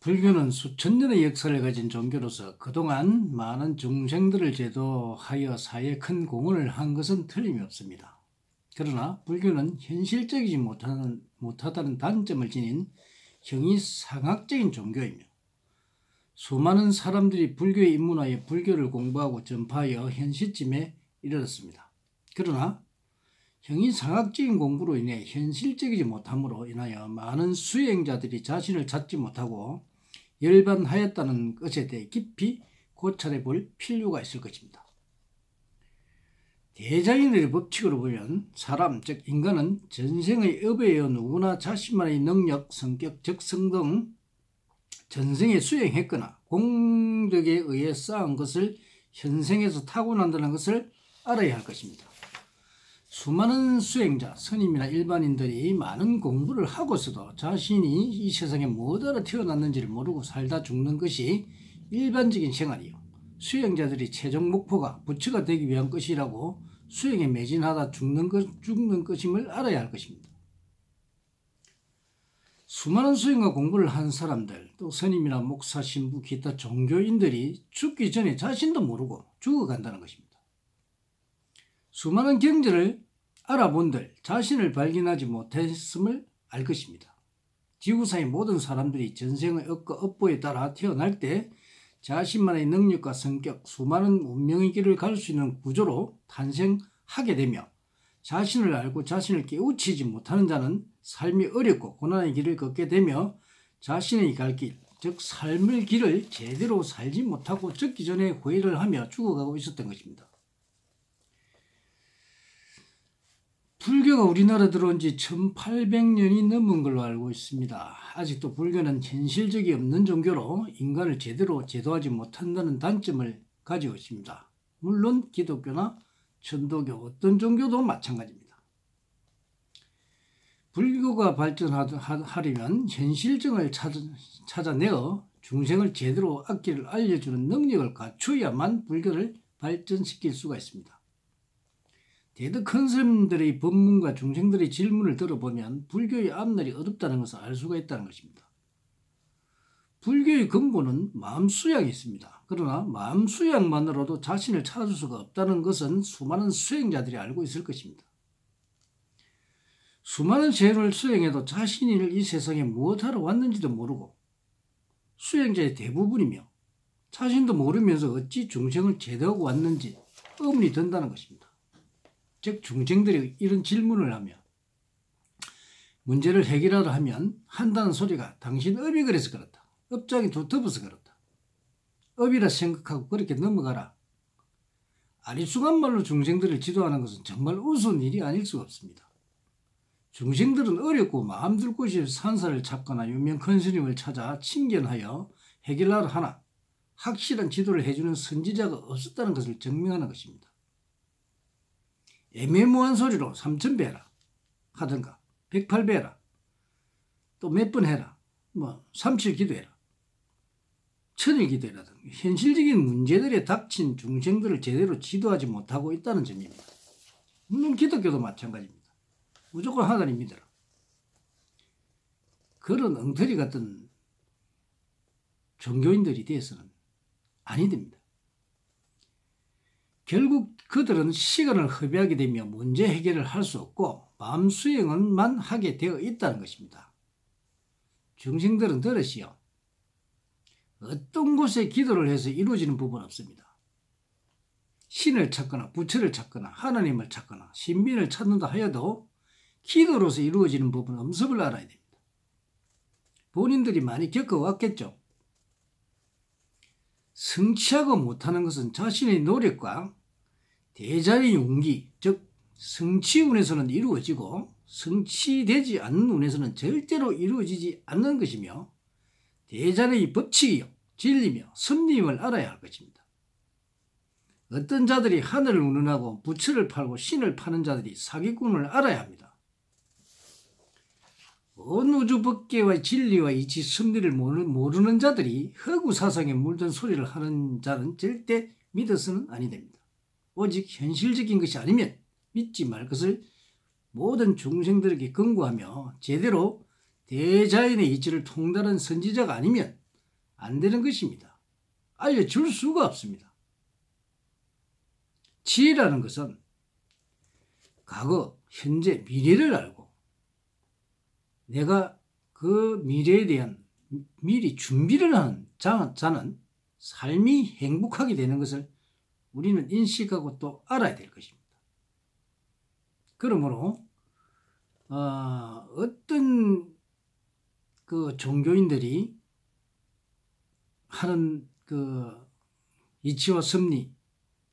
불교는 수천 년의 역사를 가진 종교로서 그동안 많은 중생들을 제도하여 사회에 큰 공헌을 한 것은 틀림이 없습니다. 그러나 불교는 현실적이지 못하다는 단점을 지닌 형이상학적인 종교이며 수많은 사람들이 불교에 입문하여 불교를 공부하고 전파하여 현 시점에 이르렀습니다. 그러나 형이상학적인 공부로 인해 현실적이지 못함으로 인하여 많은 수행자들이 자신을 찾지 못하고 열반하였다는 것에 대해 깊이 고찰해 볼 필요가 있을 것입니다. 대자연의 법칙으로 보면 사람, 즉 인간은 전생의 업에여 누구나 자신만의 능력, 성격, 적성 등 전생에 수행했거나 공덕에 의해 쌓은 것을 현생에서 타고난다는 것을 알아야 할 것입니다. 수많은 수행자, 스님이나 일반인들이 많은 공부를 하고서도 자신이 이 세상에 뭐하러 태어났는지를 모르고 살다 죽는 것이 일반적인 생활이요. 수행자들이 최종 목표가 부처가 되기 위한 것이라고 수행에 매진하다 죽는 것임을 알아야 할 것입니다. 수많은 수행과 공부를 한 사람들, 또 스님이나 목사, 신부, 기타 종교인들이 죽기 전에 자신도 모르고 죽어간다는 것입니다. 수많은 경전을 알아본들 자신을 발견하지 못했음을 알 것입니다. 지구상의 모든 사람들이 전생의 업과 업보에 따라 태어날 때 자신만의 능력과 성격, 수많은 운명의 길을 갈 수 있는 구조로 탄생하게 되며 자신을 알고 자신을 깨우치지 못하는 자는 삶이 어렵고 고난의 길을 걷게 되며 자신의 갈 길, 즉 삶의 길을 제대로 살지 못하고 죽기 전에 후회를 하며 죽어가고 있었던 것입니다. 불교가 우리나라에 들어온 지 1800년이 넘은 걸로 알고 있습니다. 아직도 불교는 현실적이 없는 종교로 인간을 제대로 제도하지 못한다는 단점을 가지고 있습니다. 물론 기독교나 천도교 어떤 종교도 마찬가지입니다. 불교가 발전하려면 현실성을 찾아내어 중생을 제대로 악기를 알려주는 능력을 갖춰야만 불교를 발전시킬 수가 있습니다. 대덕 큰 스님들의 법문과 중생들의 질문을 들어보면 불교의 앞날이 어렵다는 것을 알 수가 있다는 것입니다. 불교의 근본은 마음 수양이 있습니다. 그러나 마음 수양만으로도 자신을 찾을 수가 없다는 것은 수많은 수행자들이 알고 있을 것입니다. 수많은 죄를 수행해도 자신이 이 세상에 무엇하러 왔는지도 모르고 수행자의 대부분이며 자신도 모르면서 어찌 중생을 제도하고 왔는지 의문이 든다는 것입니다. 즉 중생들이 이런 질문을 하며 문제를 해결하려 하면 한다는 소리가 당신 업이 그래서 그렇다. 업장이 두터워서 그렇다. 업이라 생각하고 그렇게 넘어가라. 아리숭한 말로 중생들을 지도하는 것은 정말 우스운 일이 아닐 수가 없습니다. 중생들은 어렵고 마음 둘 곳이 산사를 찾거나 유명 큰 스님을 찾아 친견하여 해결하려 하나 확실한 지도를 해주는 선지자가 없었다는 것을 증명하는 것입니다. 애매모호한 소리로 3000배 해라 하든가 108배 해라 또 몇 번 해라 37 기도해라 1000일 기도해라 등 현실적인 문제들에 닥친 중생들을 제대로 지도하지 못하고 있다는 점입니다. 물론 기독교도 마찬가지입니다. 무조건 하나님 믿어라. 그런 엉터리 같은 종교인들이 되어서는 아니 됩니다. 결국 그들은 시간을 허비하게 되며 문제 해결을 할 수 없고 마음 수행만 하게 되어 있다는 것입니다. 중생들은 들으시오. 어떤 곳에 기도를 해서 이루어지는 부분은 없습니다. 신을 찾거나 부처를 찾거나 하나님을 찾거나 신비를 찾는다 하여도 기도로서 이루어지는 부분은 없음을 알아야 됩니다. 본인들이 많이 겪어왔겠죠. 성취하고 못하는 것은 자신의 노력과 대자의 용기, 즉 성취운에서는 이루어지고 성취되지 않는 운에서는 절대로 이루어지지 않는 것이며 대자의 법칙이요 진리며 섭리임을 알아야 할 것입니다. 어떤 자들이 하늘을 운운하고 부처를 팔고 신을 파는 자들이 사기꾼을 알아야 합니다. 온 우주 법계와 진리와 이치 섭리를 모르는 자들이 허구사상에 물든 소리를 하는 자는 절대 믿어서는 아니 됩니다. 오직 현실적인 것이 아니면 믿지 말 것을 모든 중생들에게 권고하며 제대로 대자연의 이치를 통달한 선지자가 아니면 안 되는 것입니다. 알려줄 수가 없습니다. 지혜라는 것은 과거, 현재, 미래를 알고 내가 그 미래에 대한 미리 준비를 하는 자는 삶이 행복하게 되는 것을 우리는 인식하고 또 알아야 될 것입니다. 그러므로 어떤 그 종교인들이 하는 그 이치와 섭리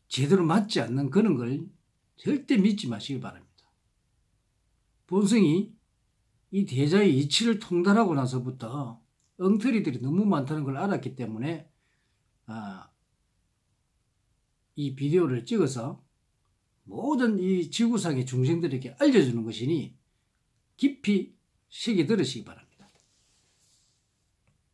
제대로 맞지 않는 그런 걸 절대 믿지 마시기 바랍니다. 본성이 이 대자의 이치를 통달하고 나서부터 엉터리들이 너무 많다는 걸 알았기 때문에 이 비디오를 찍어서 모든 이 지구상의 중생들에게 알려주는 것이니 깊이 새겨 들으시기 바랍니다.